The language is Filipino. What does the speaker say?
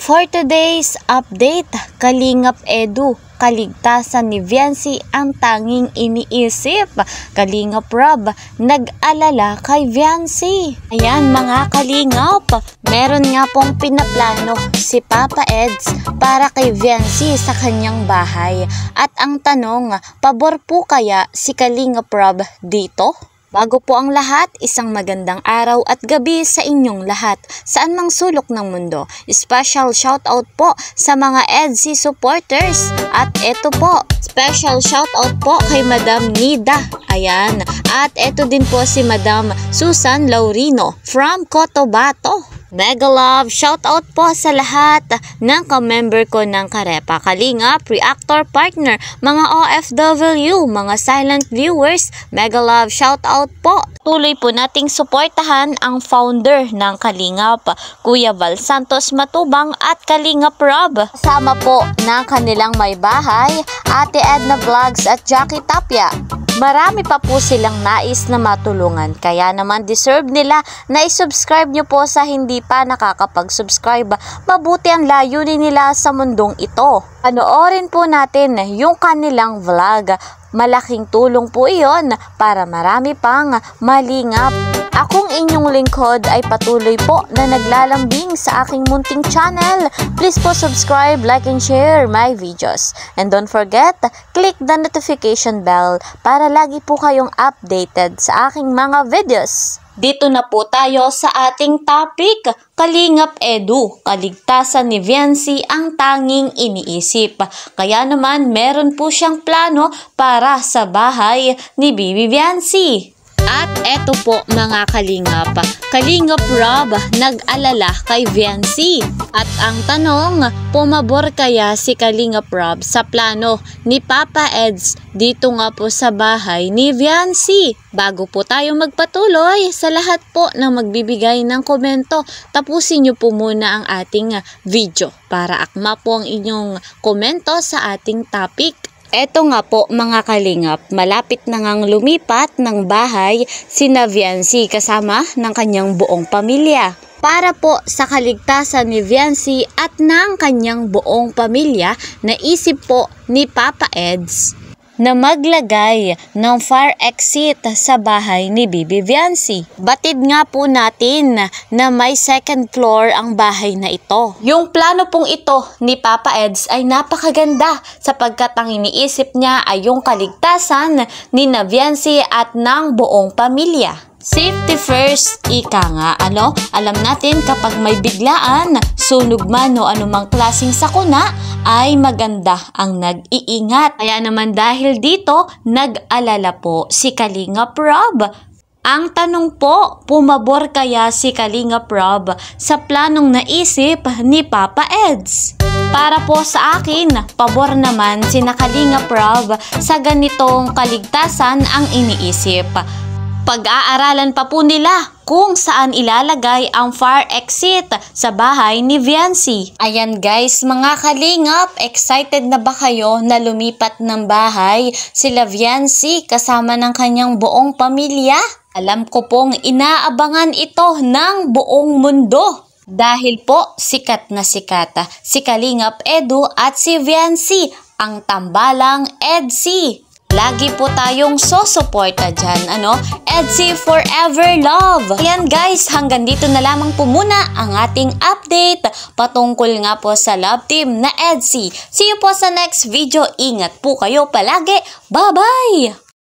For today's update, Kalingap Edu, kaligtasan ni Viancy ang tanging iniisip. Kalingap Rob, nag-alala kay Viancy. Ayan mga Kalingap, meron nga pong pinaplano si Papa Eds para kay Viancy sa kanyang bahay. At ang tanong, pabor po kaya si Kalingap Rob dito? Bago po ang lahat, isang magandang araw at gabi sa inyong lahat, saan mang sulok ng mundo. Special shoutout po sa mga EDSI supporters. At eto po, special shoutout po kay Madam Nida. Ayan. At eto din po si Madam Susan Laurino from Cotabato. Mega love, shoutout po sa lahat ng ka-member ko ng Karepa Kalingap, Reactor Partner, mga OFW, mga silent viewers. Mega love, shoutout po. Tuloy po nating suportahan ang founder ng Kalingap, Kuya Val Santos Matubang at Kalingap Rob. Kasama po ng kanilang may bahay, Ate Edna Vlogs at Jackie Tapia. Marami pa po silang nais na matulungan, kaya naman deserve nila na i-subscribe nyo po sa hindi pa nakakapag-subscribe. Mabuti ang layunin nila sa mundong ito. Panoorin po natin yung kanilang vlog. Malaking tulong po iyon para marami pang malingap. Akong inyong lingkod ay patuloy po na naglalambing sa aking munting channel. Please po subscribe, like, and share my videos. And don't forget, click the notification bell para lagi po kayong updated sa aking mga videos. Dito na po tayo sa ating topic, Kalingap Edu, kaligtasan ni Viancy ang tanging iniisip. Kaya naman meron po siyang plano para sa bahay ni Bibi Viancy. At eto po mga Kalingap, Kalingap Rob nag-alala kay Viancy. At ang tanong, pumabor kaya si Kalingap Rob sa plano ni Papa Eds dito nga po sa bahay ni Viancy? Bago po tayo magpatuloy, sa lahat po na magbibigay ng komento, tapusin nyo po muna ang ating video para akma po ang inyong komento sa ating topic. Eto nga po mga Kalingap, malapit na ngang lumipat ng bahay sina Viancy kasama ng kanyang buong pamilya. Para po sa kaligtasan ni Viancy at ng kanyang buong pamilya, naisip po ni Papa Eds na maglagay ng fire exit sa bahay ni Bibi Viancy. Batid nga po natin na may second floor ang bahay na ito. Yung plano pong ito ni Papa Eds ay napakaganda sapagkat ang iniisip niya ay yung kaligtasan ni Viancy at ng buong pamilya. Safety first, ika nga, Alam natin kapag may biglaan, sunog man o anumang klaseng sakuna, ay maganda ang nag-iingat. Kaya naman dahil dito, nag-alala po si Kalingap Rob. Ang tanong po, pumabor kaya si Kalingap Rob sa planong naisip ni Papa Eds? Para po sa akin, pabor naman si Kalingap Rob sa ganitong kaligtasan ang iniisip. Pag-aaralan pa po nila kung saan ilalagay ang fire exit sa bahay ni Viancy. Ayan guys, mga Kalingap, excited na ba kayo na lumipat ng bahay sila Viancy kasama ng kanyang buong pamilya? Alam ko pong inaabangan ito ng buong mundo. Dahil po sikat na sikat si Kalingap Edu at si Viancy, ang tambalang EDSI. Lagi po tayong sosuporta dyan, EDSI Forever Love! Ayan guys, hanggang dito na lamang po muna ang ating update patungkol nga po sa love team na EDSI. See you po sa next video. Ingat po kayo palagi. Bye-bye!